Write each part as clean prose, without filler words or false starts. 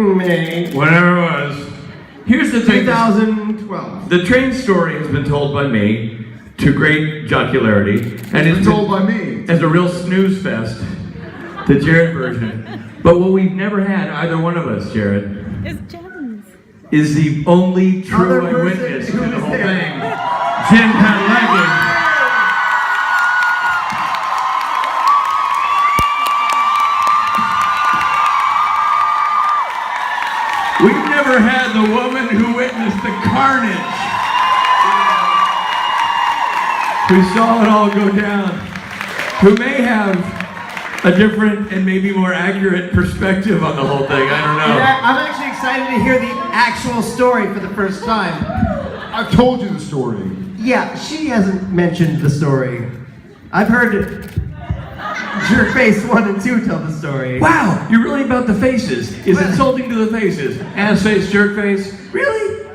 May. Whatever it was. Here's the thing. 2012. The train story has been told by me to great jocularity. And It's been told by me. As a real snooze fest. The Jared version. But what we've never had, either one of us, Jared, is the only true eyewitness to the whole thing. Jim Padalecki. We've never had the woman who witnessed the carnage, who saw it all go down, who may have a different and maybe more accurate perspective on the whole thing. I don't know. I'm actually excited to hear the actual story for the first time. I've told you the story. Yeah, she hasn't mentioned the story. I've heard Jerkface 1 and 2 tell the story. Wow, you're really about the faces. It's insulting to the faces. Ass face, jerk face. Really?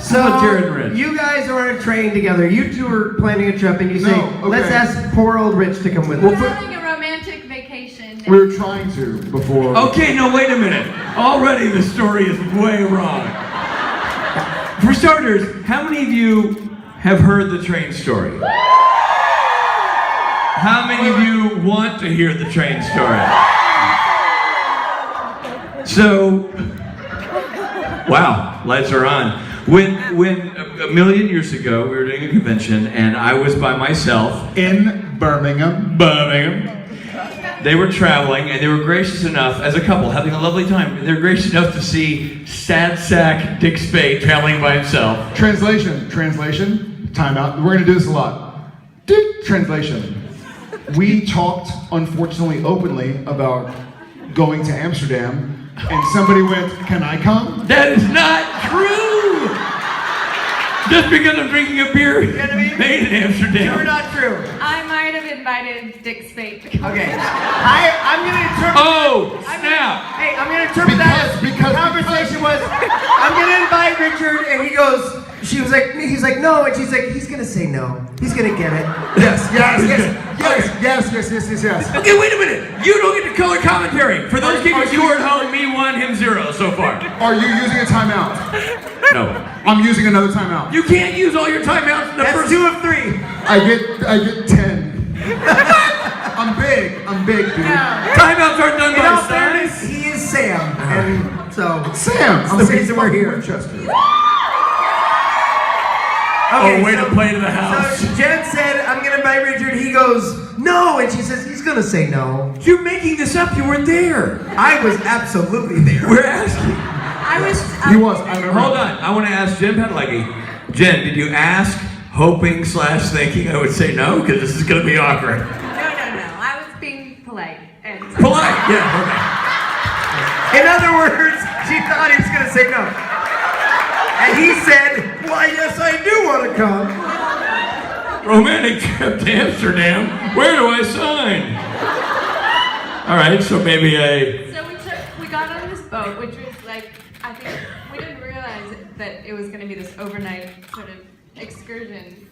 So, Jared and Rich? you guys are on a train together. You two are planning a trip, and you say, okay. let's ask poor old Rich to come with We're us. having a romantic vacation. We were trying to before. Okay, no, wait a minute. Already the story is way wrong. For starters, how many of you have heard the train story? How many of you want to hear the train story? So, wow, lights are on. When a million years ago, we were doing a convention, and I was by myself In Birmingham. They were traveling, and they were gracious enough, as a couple, having a lovely time, they were gracious enough to see sad sack Dick Spade traveling by himself. Translation, time out. We're gonna do this a lot. Translation. We talked, unfortunately, openly about going to Amsterdam, and somebody went, "Can I come?" That is not true! Just because I'm drinking a beer made in Amsterdam. You're not true. I might have invited Dick Spade to come. Okay. I'm going to interpret. Oh, snap! Hey, I'm going to interpret that as Because- the conversation was, I'm going to invite Richard, and he goes, he's like, no, and she's like, he's going to say no. He's going to get it. Yes. Okay, wait a minute. You don't get to color commentary. For those keeping score at home, me 1, him 0 so far. Are you using a timeout? No. I'm using another timeout. You can't use all your timeouts in the That's first 2 of 3. I get 10. I'm big, dude. timeouts aren't done In by all size. fairness, he is Sam, and so. Sam, It's the reason we're here. Winchester. Oh, way to play to the house. So Jen said, I'm going to invite Richard. He goes, no. And she says, he's going to say no. You're making this up. You weren't there. I was absolutely there. We're asking. He was. I remember. Hold on. I want to ask Jen Padalecki. Jen, did you ask, hoping / thinking I would say no? Because this is going to be awkward. No. I was being polite. And Polite. Yeah, In other words, she thought he was going to say no. And he said, why, yes, I do want to come. okay. Romantic trip to Amsterdam. Where do I sign? All right, so maybe So we got on this boat, which was like, I think we didn't realize that it was going to be this overnight sort of excursion.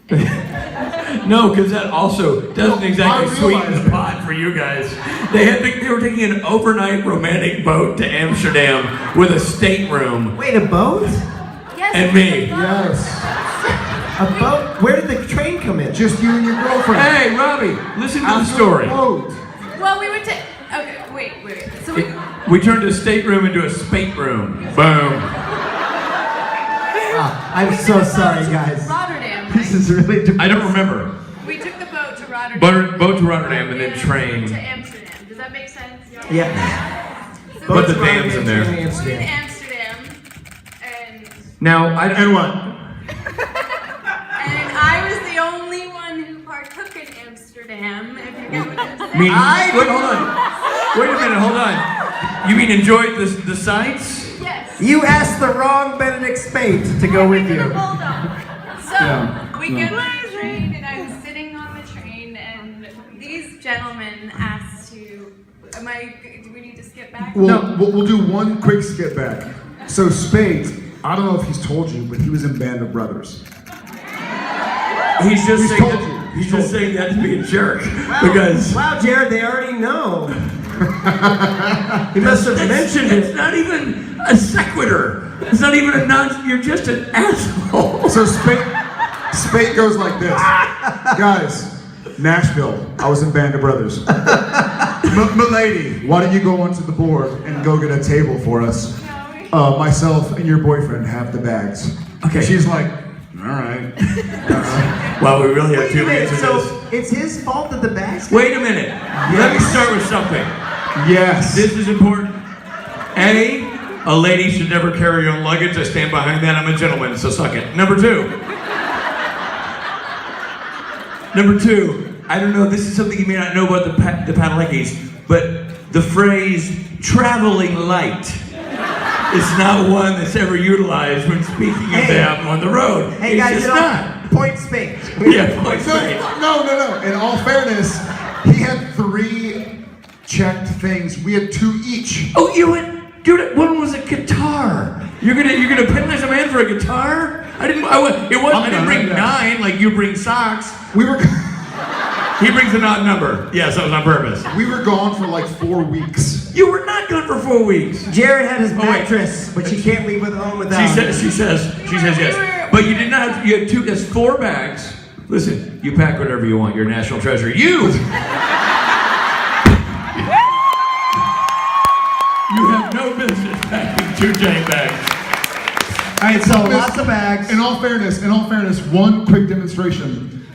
No, because that also doesn't exactly I sweeten realized the pot for you guys. They were taking an overnight romantic boat to Amsterdam with a stateroom Wait, a boat? Yes, and me. Yes. A boat? Where did the train come in? Just you and your girlfriend. Hey, Robbie, listen to the After story. the boat. Well, we were okay, wait. So We turned a stateroom into a spate room. Boom. I'm so sorry, guys. Rotterdam. This is really depressing. I don't remember. We took the boat to Rotterdam. Boat to Rotterdam and then train. To Amsterdam. Does that make sense? Yeah. So Put the we were dams in there. in Amsterdam, and Now, And what? I was the only one who partook in Amsterdam. If you get what I'm saying. Wait, hold on. Wait a minute, hold on. You mean enjoyed the sights? Yes. You asked the wrong Benedict Spade to go with you. Hold on. So Yeah. we get on the train, and I was sitting on the train, and these gentlemen asked to. Do we need to skip back? We'll do one quick skip back. So Spades, I don't know if he's told you, but he was in Band of Brothers. He's just He's saying told that, you. he's just saying that to be a jerk because Wow, Jared, they already know. He must have mentioned It's it. not even a sequitur. It's not even a you're just an asshole. So Spate goes like this. Guys, Nashville, I was in Band of Brothers. Milady, why don't you go onto the board and go get a table for us? Myself and your boyfriend have the bags. Okay. She's like, all right. Well, we really have Wait a 2 minute, minutes of so this. it's his fault that the bags. Wait a minute. Let me start with something. Yes. This is important. A lady should never carry her own luggage. I stand behind that. I'm a gentleman, so suck it. Number two, I don't know, this is something you may not know about the Padalecki's, but the phrase traveling light is not one that's ever utilized when speaking of them on the road. Hey It's guys, just you not. know, point Spate. Yeah, point straight. No. In all fairness, he had 3 checked things. We had 2 each. Oh, dude, one was a guitar. You're gonna penalize a man for a guitar? I didn't bring 9 like you bring socks. We were He brings an odd number. Yes, that was on purpose. we were gone for like 4 weeks. You were not gone for 4 weeks. Jared had his wait. mattress, which he can't leave with home without. She says yes. But you did not have, you had 2, that's 4 bags. Listen, you pack whatever you want, you're a national treasure. You have no business packing 2 giant bags. All right, so lots of bags. In all fairness, one quick demonstration.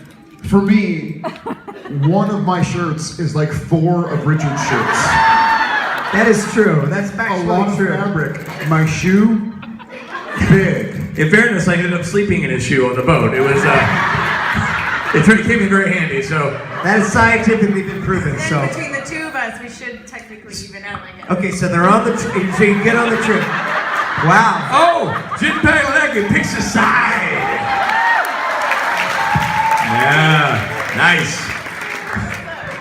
For me, one of my shirts is like 4 of Richard's shirts. That is true. That's A lot factually of true. fabric. My shoe, big. In fairness, I ended up sleeping in his shoe on the boat. It was, it came in very handy, so. That is scientifically been proven. And So between the 2 of us, we should technically even out like it. okay, so they're on the. So you get on the trip. Wow. Oh, Jim Padalecki picks a side. Yeah, nice.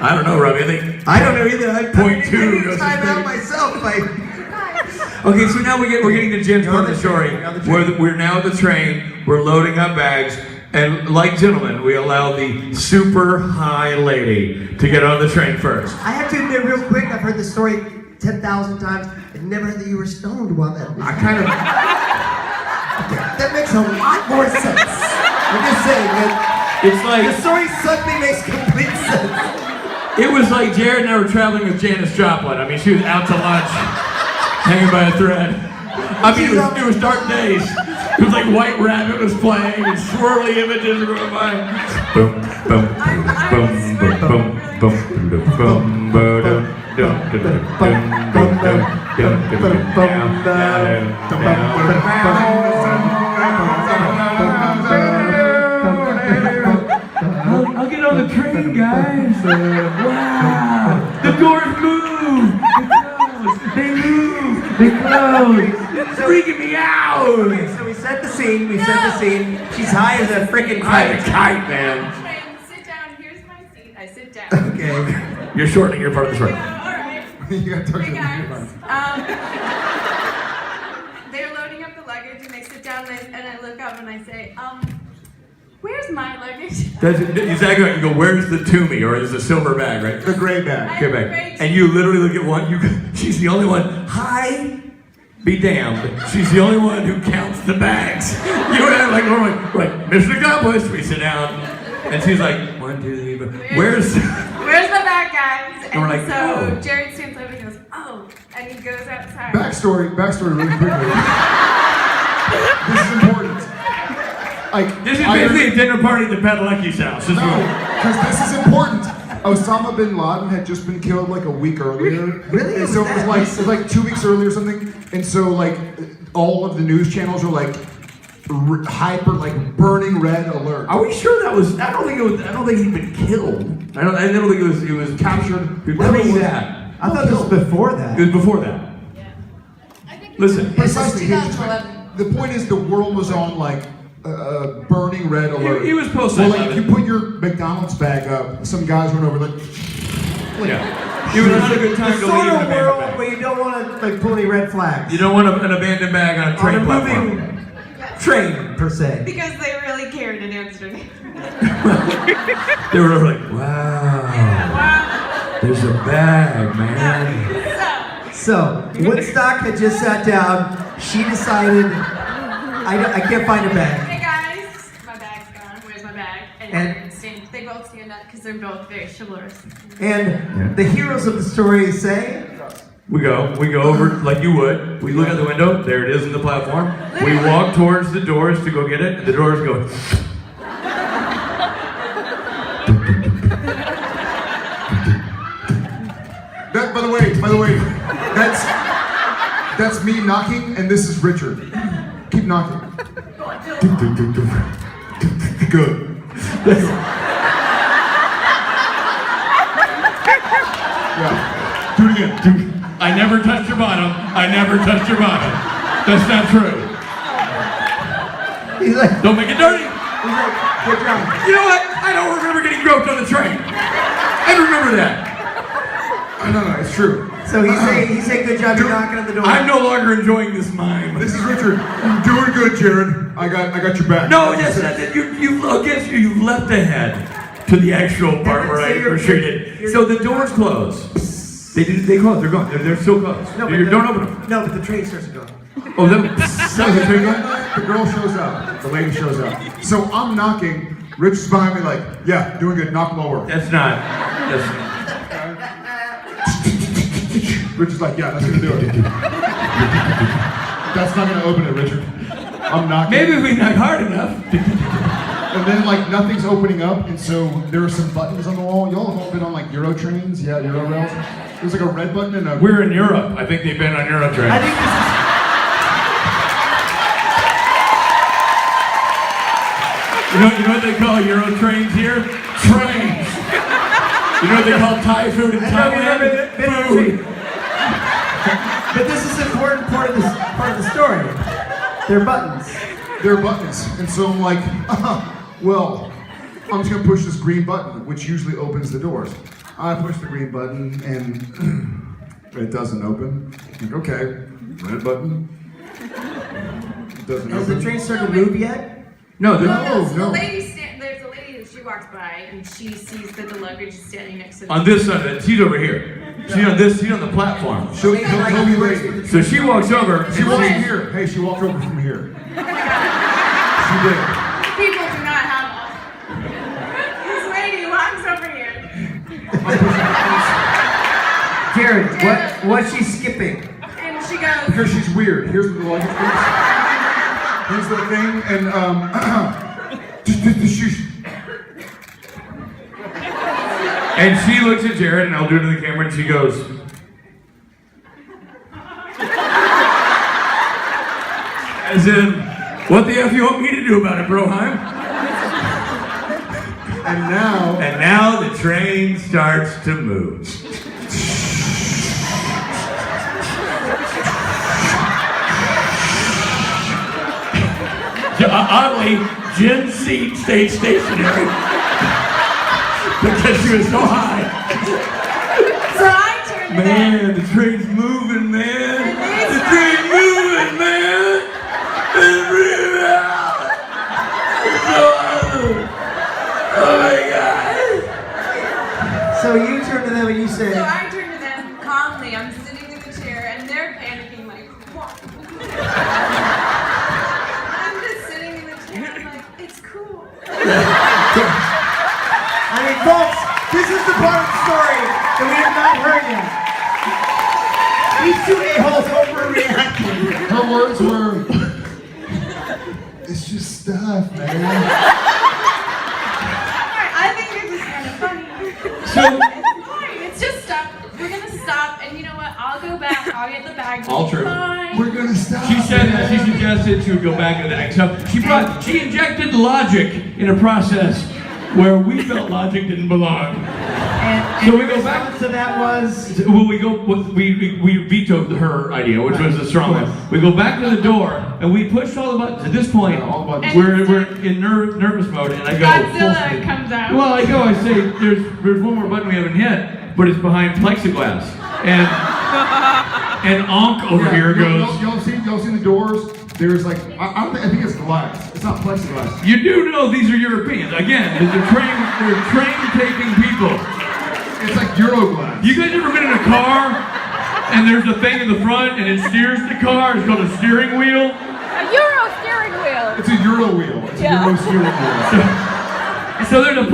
I don't know, Robbie. I don't know either. I Point 2 I goes to time out Spate. myself. Okay, so now we're getting to Jim's part of the story. You're on the train. We're now at the train. We're loading up bags, and like gentlemen, we allow the super high lady to get on the train first. I have to admit, real quick, I've heard the story 10,000 times. I've never heard that you were stoned while that. I kind of. That makes a lot more sense. I'm just saying that It's the like story suddenly makes complete sense. it was like Jared and I were traveling with Janis Joplin. I mean, she was out to lunch, hanging by a thread. I mean, it was dark days. It was like White Rabbit was playing, and swirly images were going by. Boom, boom, boom, boom, boom, boom, boom, boom, boom, I'll get on the train, guys. Wow, the doors move. They move. They close. It's freaking me out. Okay, so we set the scene. She's high as a freaking I'm a kite. kite, man. Train, sit down, here's my seat. I sit down. Okay. You're shortening your part of the story. Alright. You gotta talk to Hey the guys. microphone. They're loading up the luggage and they sit down and I look up and I say, where's my luggage? That's exactly right. You go, where's the Toomey? Or there's a silver bag, right? The gray bag. Okay, bag. And you literally look at one, she's the only one. Hi, be damned. She's the only one who counts the bags. You and I we're like, mission accomplished. We sit down. And she's like, 1, 2, 3, 4. Where's my bag, guys? And we're like, so oh. Jared stands over and goes, oh, and he goes outside. Backstory really quickly. This is important. Like, This is I basically heard- a dinner party at the Padalecki's house. This is No, what- because this is important. Osama bin Laden had just been killed like a week earlier. Really? And so it was like 2 weeks earlier or something. And so like all of the news channels were like hyper, like burning red alert. Are we sure that was? I don't think he'd been killed. I don't think it was captured. When was that? I thought this was before that. It was before that. Listen, Precisely. 2011. The point is the world was on like burning red alert. he was post Well, like 9/11. you put your McDonald's bag up, some guys went over like. Yeah. It was not a good time The to sort leave an of abandoned world bag. where you don't want to like pull any red flags. You don't want an abandoned bag on a train on a platform. moving train per se. Because they really cared in Amsterdam. They were like, wow. There's a bag, man. So, Woodstock had just sat down. She decided, I can't find a bag. Hey guys, my bag's gone. Where's my bag? And they both stand up because they're both very chivalrous. And the heroes of the story say, We go over like you would. We look out the window, there it is in the platform. We walk towards the doors to go get it, and the doors go. By the way, that's me knocking, and this is Richard. Keep knocking. Good. Yeah. Do it again. I never touched your bottom. I never touched your bottom. That's not true. he's like, Don't make it dirty. he's like, good job. You know what? I don't remember getting groped on the train. I don't remember that. No, it's true. So he say good job, you're knocking on the door. I'm no longer enjoying this mime. This is Richard. You're doing good, Jared. I got your back. No, yes, you leapt ahead to the actual part where I retreated. So the doors close. They close. They're gone. They're still closed. No, Don't open them. No, but the train starts to go. Oh, the train gone? The girl shows up. The lady shows up. So I'm knocking. Rich is behind me like, yeah, doing good. Knock lower. That's not. Rich is like, yeah, that's gonna do it. That's not gonna open it, Richard. I'm knocking. Maybe if we knock hard enough. And then like nothing's opening up, and so there are some buttons on the wall. Y'all have all been on like Euro trains, yeah, Euro rails. There's like a red button and a. We're in Europe. I think they've been on Euro trains. I think this is. You know what they call Euro trains here? Trains. You know what they call Thai food in Thailand? Food. But this is an important part of the story. They're buttons. They're buttons, and so I'm like, well, I'm just gonna push this green button, which usually opens the doors. I push the green button, and it doesn't open. I'm like, okay, red button. It doesn't Has open. the train started to move yet? No, So no. the there's a lady who she walks by and she sees that the luggage is standing next to the on this side, she's over here. She's on the platform. She'll be late. So she walks over. She walked from here. Hey, she walked over from here. She did. People do not have this lady walks over here. Jared, what's she skipping? And she goes, Because she's weird. Here's the luggage thing. Here's the thing, and And she looks at Jared, and I'll do it to the camera, and she goes. As in, what the F you want me to do about it, Broheim? and now. And now the train starts to move. Oddly, Jen's seat stayed stationary because she was so high. so I turned to them. Man, the train's moving, man. The train's moving, man. It's moving out. It's so awesome. Oh my God. So you turn to them and you say, So I turn to them calmly. I'm sitting in the chair and they're panicking like, what? I'm just sitting in the chair. I'm like, it's cool. I mean, folks, this is the part of the story that we have not heard yet. These two a-holes overreacted. Her words were, it's just stuff, man. I think this is kind of funny. So, It's fine. It's just stuff. We're gonna stop, and you know what? I'll go back. I'll get the bag. All true. Fine. We're gonna stop. she said that she man. suggested she would go back to the next. So she injected logic in a process where we felt logic didn't belong. And So we go back to that was, Well, we vetoed her idea, which was the strong one. We go back to the door and we pushed all the buttons. At this point, Yeah, all the buttons. we're in nervous mode, and I go. Godzilla comes out. Well, I say there's one more button we haven't hit, but it's behind plexiglass, and Onk over here goes. Y'all seen the doors? There's like, I think it's glass. It's not plexiglass. You do know these are Europeans. Again, they're train taking people. It's like Euroglass. You guys ever been in a car and there's a thing in the front and it steers the car? It's called a steering wheel. A Euro steering wheel. It's a Euro wheel. It's a Euro steering wheel. So there's a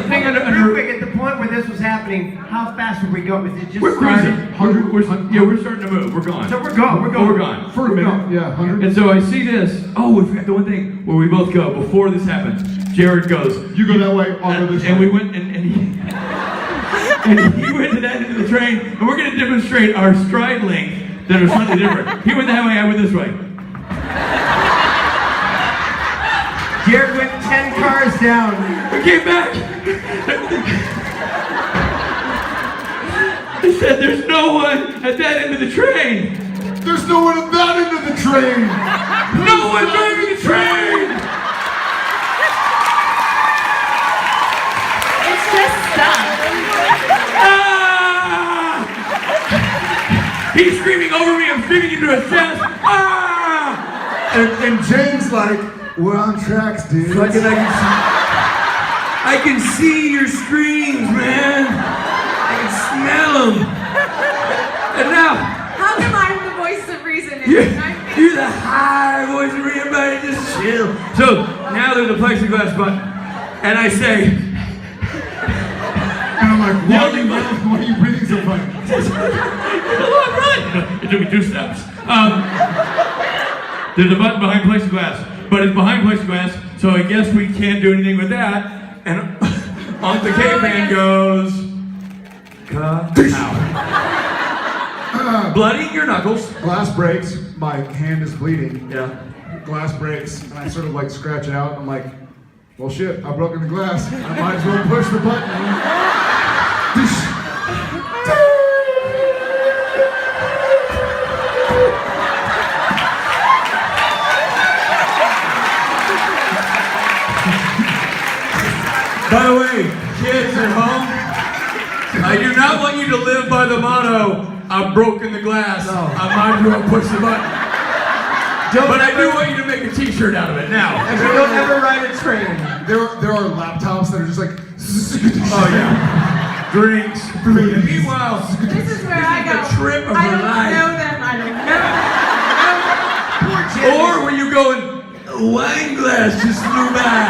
thing under. Real quick, at the point where this was happening, how fast were we going? Was it just We're started? cruising. We're starting to move. We're gone. So we're going. We're gone. For a minute, yeah, 100. And so I see this. Oh, we forgot the one thing where we both go before this happens. Jared goes. You go that way, I'll go this way. And we went and he and he went to that end of the train, and we're going to demonstrate our stride length that are slightly different. He went that way, I went this way. Jared went 10 cars down. We came back. I said, "There's no one at that end of the train." There's no one at that end of the train. No one driving the train. It's just stuff. Ah! He's screaming over me. I'm screaming into his chest. Ah! And James like, we're on tracks, dude. Fucking, I can see your screams, man. I can smell them. And now, How come I'm the voice of reason? And you're the high voice of everybody, just chill. So now there's a plexiglass button, and I say, And I'm like, why are you breathing so funny? It took me 2 steps. There's a button behind plexiglass, but it's behind plexiglass, so I guess we can't do anything with that. And on the caveman goes, cut out. Bloody your knuckles. Glass breaks, my hand is bleeding. Yeah. Glass breaks, and I sort of like scratch it out. I'm like, well shit, I've broken the glass. I might as well push the button. By the way, kids at home, I do not want you to live by the motto, I've broken the glass, I might as well push the button. But I do want you to make a t-shirt out of it now. and we don't ever ride a train. There are laptops that are just like, Oh yeah. Drinks, food. And meanwhile, this is where I go. the trip of I her don't life. know them. I don't know. Or were you going, a wine glass just flew by.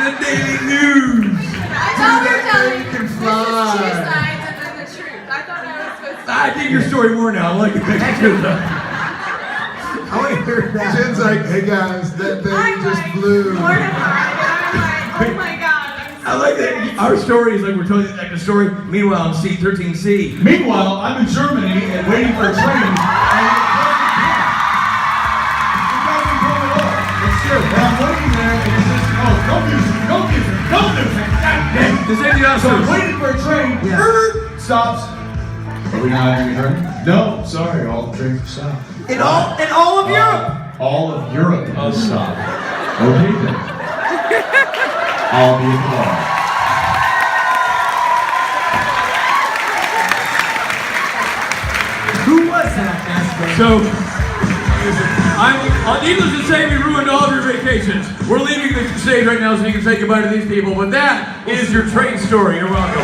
The Daily News. I thought we were telling can this is fly. 2 sides and then the truth. I thought I was supposed to. I dig your story more now. I like it. I want to hear that. Jen's like, hey guys, that baby I'm just like flew. mortified. I'm like, oh my god. I like that. Our story is like we're telling you the actor's story. Meanwhile, in C13C. Meanwhile, I'm in Germany and waiting for a train. It's true. And I'm waiting there and it's just, oh, no music, no music, no music. God damn it. This ain't the So I'm Oscars. waiting for a train. Stops. Are we not having a train? No, sorry, all the trains have stopped. In all of Europe. All of Europe has stopped. Okay then. I'll be at the bar. Who was that, Aspen? So, needless to say, we ruined all of your vacations. We're leaving the stage right now so you can say goodbye to these people, but that is your train story. You're welcome.